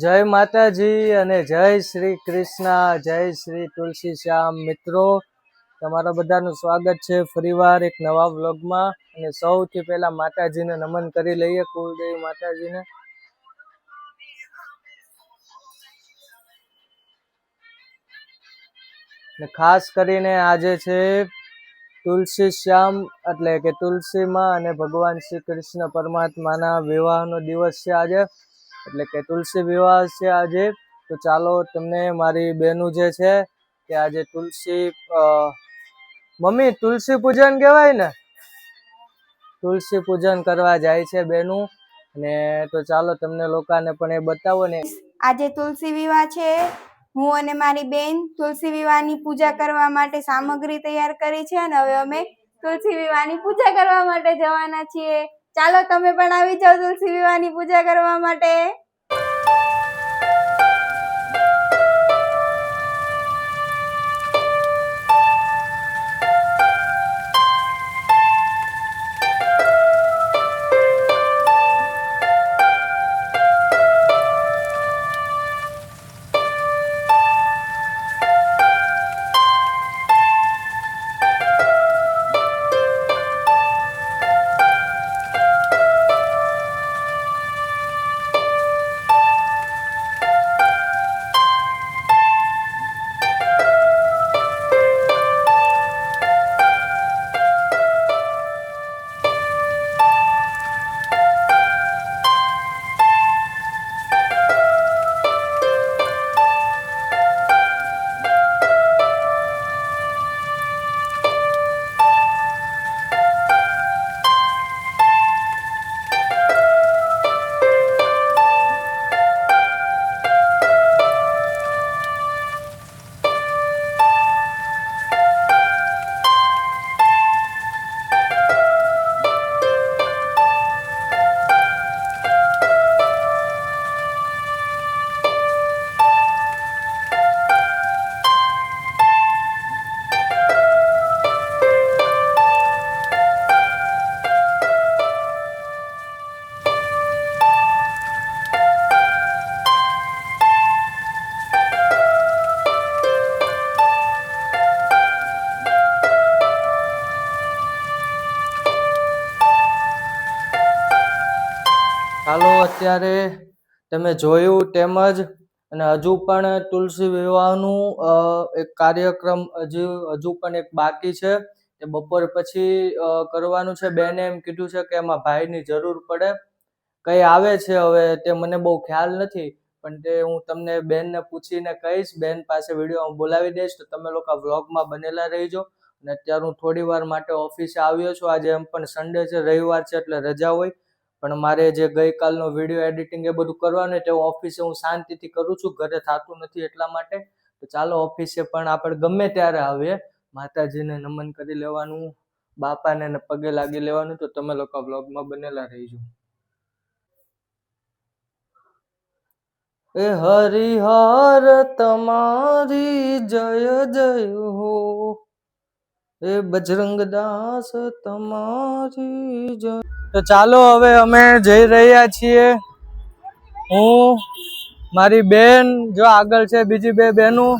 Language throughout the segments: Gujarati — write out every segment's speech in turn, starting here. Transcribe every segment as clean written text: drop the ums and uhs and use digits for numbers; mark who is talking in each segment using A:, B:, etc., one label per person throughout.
A: જય માતાજી અને જય શ્રી કૃષ્ણ, જય શ્રી તુલસી શ્યામ. મિત્રો, તમારા બધાનું સ્વાગત છે ફરીવાર એક નવા વ્લોગમાં. અને સૌથી પહેલા માતાજીને નમન કરી લઈએ, કુલદેવી માતાજીને. ને ખાસ કરીને આજે છે તુલસી શ્યામ એટલે કે તુલસીમાં અને ભગવાન શ્રી કૃષ્ણ પરમાત્માના વિવાહનો દિવસ છે આજે, એટલે કે તુલસી વિવાહ છે આજે. તો ચાલો તમને મારી બેનું જે છે કે આજે તુલસી મમ્મી તુલસી પૂજન કહેવાય ને, તુલસી પૂજન કરવા જાય છે બેનું. અને તો ચાલો તમને લોકોને પણ એ બતાવો ને.
B: આજે તુલસી વિવાહ છે. હું અને મારી બેન તુલસી વિવાહની પૂજા કરવા માટે સામગ્રી તૈયાર કરી છે અને હવે અમે તુલસી વિવાહની પૂજા કરવા માટે જવાના છીએ. ચાલો તમે પણ આવી જાઓ તુલસી વિવાહની પૂજા કરવા માટે.
A: ચાલો અત્યારે તમે જોયું તેમજ અને હજુ પણ તુલસી વિવાહનું એક કાર્યક્રમ હજુ પણ એક બાકી છે. તે બપોર પછી કરવાનું છે. બેને એમ કીધું છે કે એમાં ભાઈની જરૂર પડે, કઈ આવે છે હવે તે મને બહુ ખ્યાલ નથી, પણ તે હું તમને બેનને પૂછીને કહીશ. બેન પાસે વિડીયો બોલાવી દઈશ, તો તમે લોકો વ્લોગમાં બનેલા રહીજો. અને અત્યારે હું થોડી વાર માટે ઓફિસે આવ્યો છું. આજે એમ પણ સન્ડે છે, રવિવાર છે એટલે રજા હોય, પણ મારે જે ગઈકાલનો વિડીયો એડિટિંગ એ બધું કરવાનું તે ઓફિસે હું શાંતિથી કરું છું, ઘરે થતું નથી એટલા માટે. તો ચાલો ઓફિસે પણ આપણે ગમે ત્યારે આવીએ, માતાજીને નમન કરી લેવાનું, બાપાને પગે લાગી લેવાનું. તો તમે લોકો વ્લોગમાં બનેલા રહીજો. એ હરિહર તમારી જય જય હો, એ બજરંગદાસ તમારી જય. તો ચાલો હવે અમે જઈ રહ્યા છીએ. હું, મારી બેન, જો આગળ છે બીજી બે બહેનું,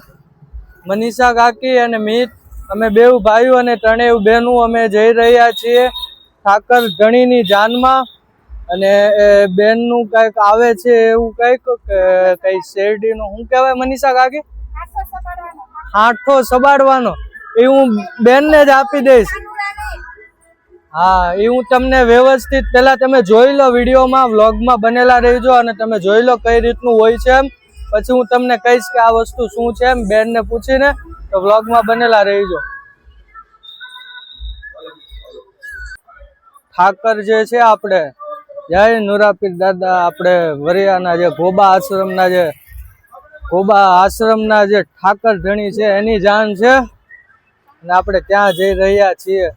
A: મનીષા કાકી અને મિત. અમે બેઉ ભાઈઓ અને ત્રણેય બહેનું અમે જઈ રહ્યા છીએ ઠાકર ધણીની જાનમાં. અને એ બેનનું કંઈક આવે છે એવું કંઈક કે કઈ શેરડીનું શું કહેવાય મનીષા કાકી? હાથો સબાડવાનો. એ હું બેનને જ આપી દઈશ. હા, એ હું તમને વ્યવસ્થિત પહેલા તમે જોઈ લો, વિડીયોમાં વ્લોગમાં બનેલા રહેજો અને તમે જોઈ લો કઈ રીતનું હોય છે એમ. પછી હું તમને કહીશ કે આ વસ્તુ શું છે એમ, બેનને પૂછીને. તો વ્લોગમાં બનેલા રહેજો. ઠાકર જે છે આપણે જય નુરાપીર દાદા, આપણે વરિયાના જે ગોબા આશ્રમના જે ઠાકર ધણી છે એની જાન છે, અને આપણે ત્યાં જઈ રહ્યા છીએ.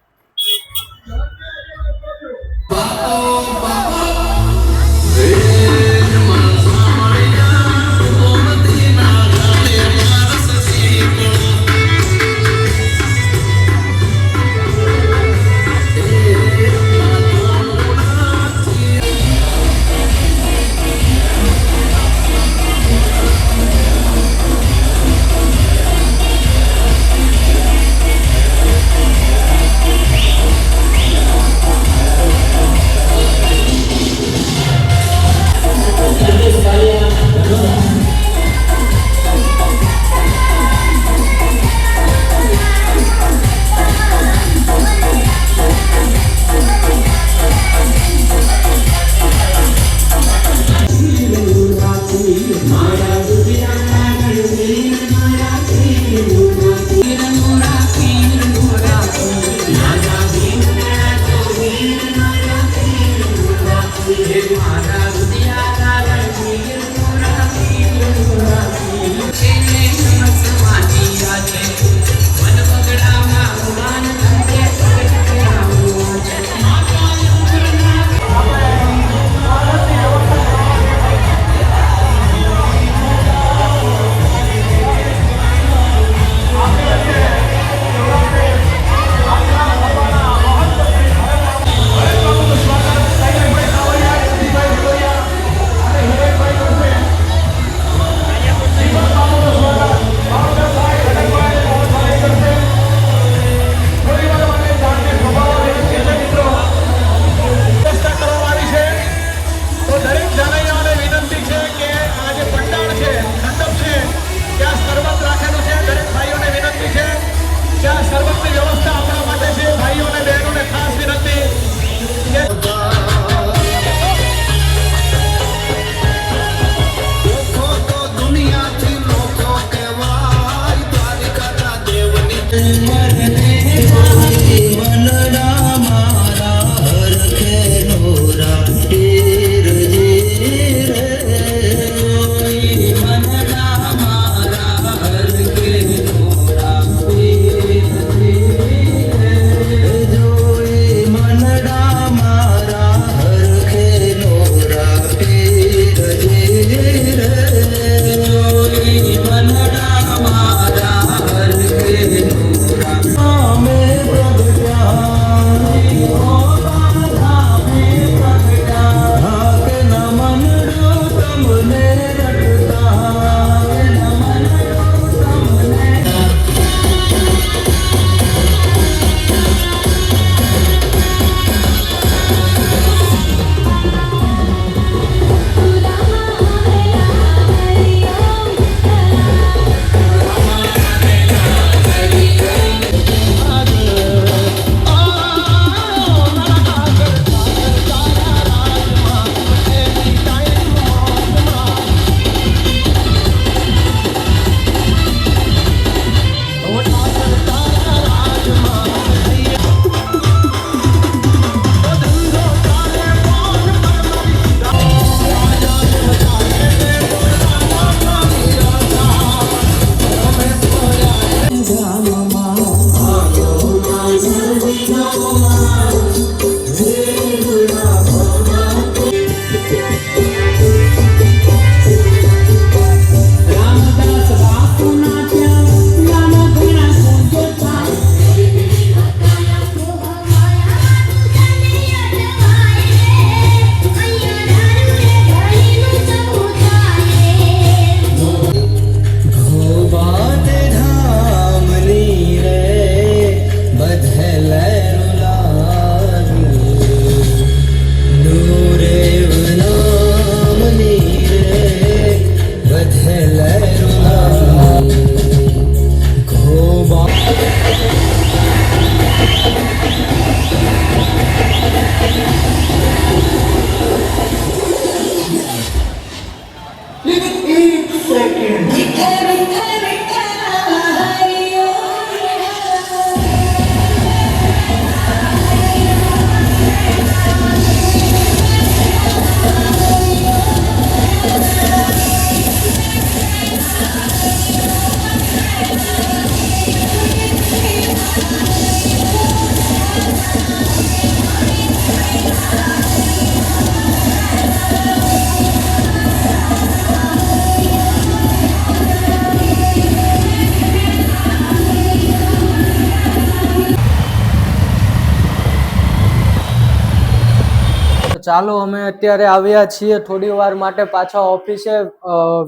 A: ચાલો અમે અત્યારે આવ્યા છીએ થોડી વાર માટે પાછા ઓફિસે.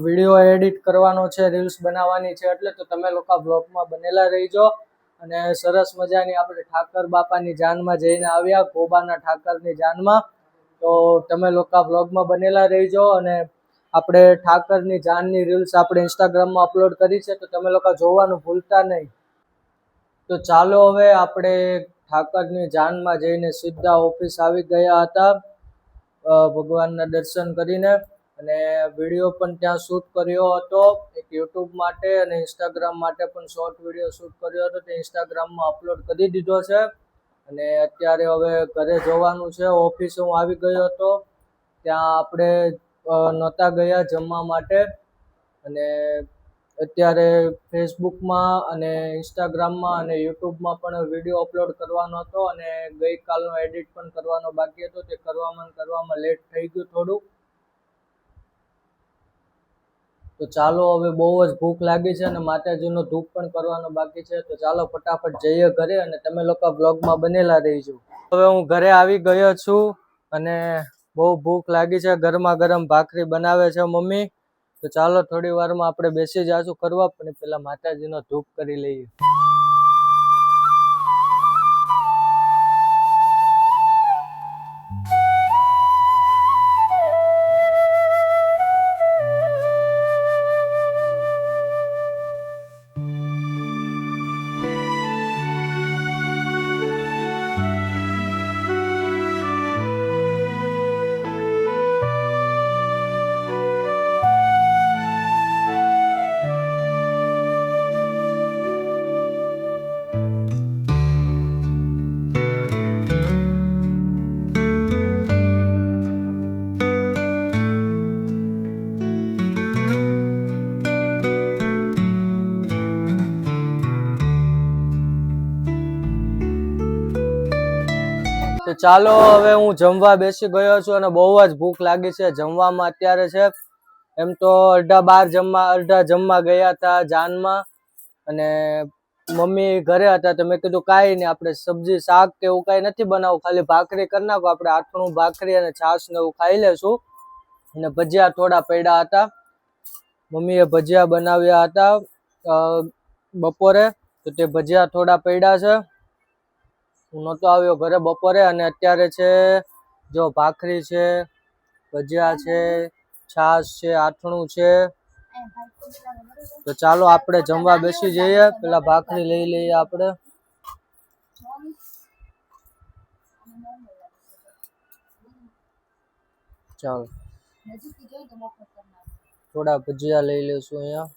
A: વિડીયો એડિટ કરવાનો છે, રીલ્સ બનાવવાની છે, એટલે તો તમે લોકો બ્લોગમાં બનેલા રહીજો. અને સરસ મજાની આપણે ઠાકર બાપાની જાનમાં જઈને આવ્યા, ગોબાના ઠાકરની જાનમાં. તો તમે લોકો બ્લોગમાં બનેલા રહીજો. અને આપણે ઠાકરની જાનની રીલ્સ આપણે ઇન્સ્ટાગ્રામમાં અપલોડ કરી છે, તો તમે લોકો જોવાનું ભૂલતા નહીં. તો ચાલો હવે આપણે ઠાકરની જાનમાં જઈને સીધા ઓફિસ આવી ગયા હતા, ભગવાનના દર્શન કરીને. અને વિડીયો પણ ત્યાં શૂટ કર્યો હતો, એક યુટ્યુબ માટે અને ઇન્સ્ટાગ્રામ માટે પણ શોર્ટ વિડીયો શૂટ કર્યો હતો, તે ઇન્સ્ટાગ્રામમાં અપલોડ કરી દીધો છે. અને અત્યારે હવે ઘરે જવાનું છે. ઓફિસે હું આવી ગયો હતો, ત્યાં આપણે નહોતા ગયા જમવા માટે. અને અત્યારે ફેસબુકમાં અને ઇન્સ્ટાગ્રામમાં અને યુટ્યુબમાં પણ વિડીયો અપલોડ કરવાનો હતો, અને ગઈકાલનો એડિટ પણ કરવાનો બાકી હતો, તે કરવામાં લેટ થઈ ગયું થોડું. તો ચાલો હવે બહુ જ ભૂખ લાગી છે અને માતાજીનો ધૂપ પણ કરવાનો બાકી છે. તો ચાલો ફટાફટ જઈએ ઘરે અને તમે લોકો બ્લોગમાં બનેલા રહીજો. હવે હું ઘરે આવી ગયો છું અને બહુ ભૂખ લાગી છે. ગરમા ગરમ ભાખરી બનાવે છે મમ્મી. તો ચાલો થોડી વારમાં આપણે બેસી જાશું કરવા, પણ પેલા માતાજીનો ધૂપ કરી લઈએ. તો ચાલો હવે હું જમવા બેસી ગયો છું અને બહુ જ ભૂખ લાગી છે. જમવામાં અત્યારે છે એમ તો અડધા જમવા ગયા હતા જાનમાં, અને મમ્મી ઘરે હતા. તો મેં કીધું કાંઈ નહીં, આપણે સબ્જી શાક કે એવું કાંઈ નથી બનાવવું, ખાલી ભાખરી કરી નાખો. આપણે આથણું ભાખરી અને છાશ ને એવું ખાઈ લેશું. અને ભજીયા થોડા પડ્યા હતા, મમ્મીએ ભજીયા બનાવ્યા હતા બપોરે, તો તે ભજીયા થોડા પડ્યા છે. હું નહોતો આવ્યો ઘરે બપોરે, અને અત્યારે છે જો ભાખરી છે, ભજીયા છે, છાશ છે, આથણું છે. તો ચાલો આપણે જમવા બેસી જઈએ. પેલા ભાખરી લઈ લઈએ આપણે. ચાલો થોડા ભજીયા લઈ લેશું અહીંયા.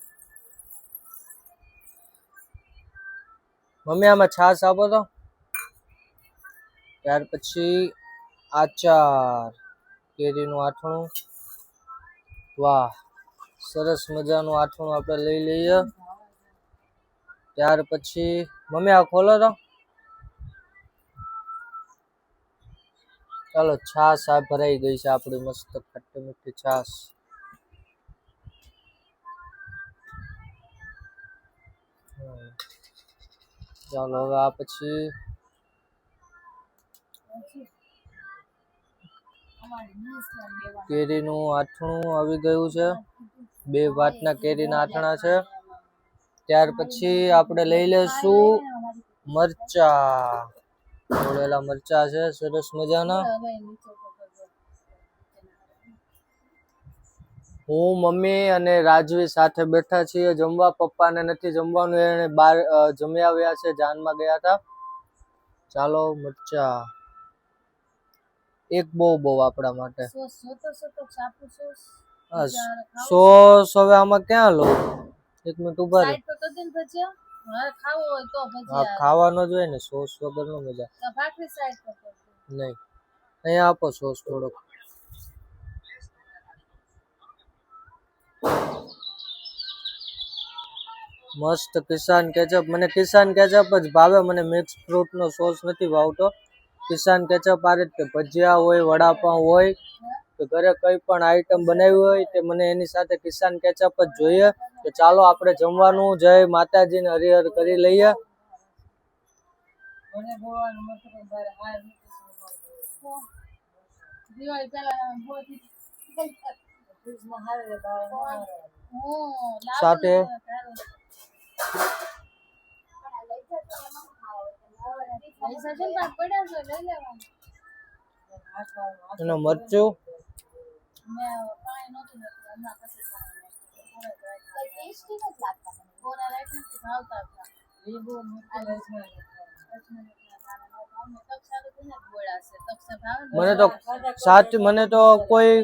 A: મમ્મી આમાં છાશ આપો તો. ત્યાર પછી આચાર, કેરીનું આથણું. વાહ, સરસ મજાનું આથણું આપણે લઈ લઈએ. ત્યાર પછી મમ્મી આ ખોલો તો. ચાલો છાશ આ ભરાઈ ગઈ છે આપણી મસ્ત ખટ્ટી મીઠી છાશ. ચાલો હવે આ પછી કેરીનું આથણું આવી ગયું છે. 2 વાટના કેરીના આથણા છે. ત્યાર પછી આપણે લઈ લેશું મરચા, તોડેલા મરચા છે સરસ મજાના. હું, મમ્મી અને રાજવી સાથે બેઠા છીએ જમવા. પપ્પાને નથી જમવાનું, એને બહાર જમી આવ્યા છે, જાનમાં ગયા હતા. ચાલો મરચા એક બહુ આપણા માટે. સોસ હવે આમાં ક્યાં લો? 1 મિનિટ ઉભા રહો. ખાવાનો જ હોય ને, સોસ વગર નો મજા. નહીં, અહીંયા આપો સોસ થોડોક. મસ્ત કિસાન કેચઅપ. મને કિસાન કેચઅપ જ ભાવે, મને મિક્સ ફ્રૂટ નો સોસ નથી ભાવતો. કિસાન કેચઅપ આ રીતે ભજીયા હોય, વડાપાઉં હોય, તો ઘરે કઈ પણ આઈટમ બનાવી હોય તે મને એની સાથે કિસાન કેચઅપ જ જોઈએ. તો ચાલો આપણે જમવાનું જય માતાજીને હરિહર કરી લઈએ.
C: દિવાળી પહેલા
A: સાથે અને મરચું મને તો કોઈ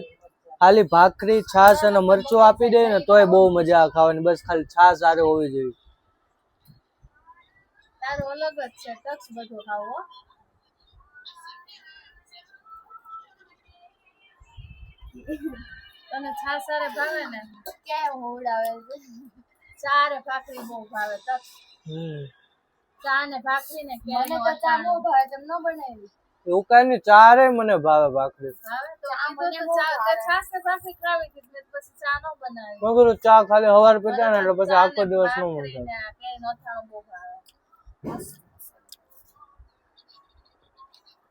A: ખાલી ભાખરી છાશ અને મરચું આપી દે ને તોય બહુ મજા આવે ખાવાની. બસ ખાલી છાશ સારી હોવી જોઈએ.
C: તારું અલગ જ છે ટક્સ બધું ખાવું તને છાસ સારે ભાવે ને ક્યાં હોવડાવે છે ચારે ભાખરી બહુ ભાવે ટક્સ ચા ને ભાખરી ને મને તો ચા બહુ ભાવે તેમ ન બનાવી
A: એવું કઈ નહીં, ચારે મને ભાવે ભાખરી.
C: ભાવે તો મને છાસ ને ભાખરી ખાવી હતી પછી ચા ન બનાવી
A: મગર ચા ખાલી હવાર પીતા ને એટલે પછી આખો દિવસ નો મન થાય.
C: કે નથાણું બહુ ભાવે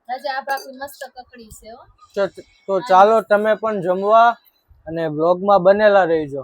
C: આજે આ ભાખરી મસ્ત કકડી છે હો.
A: તો ચાલો તમે પણ જમવા અને બ્લોગમાં બનેલા રહેજો.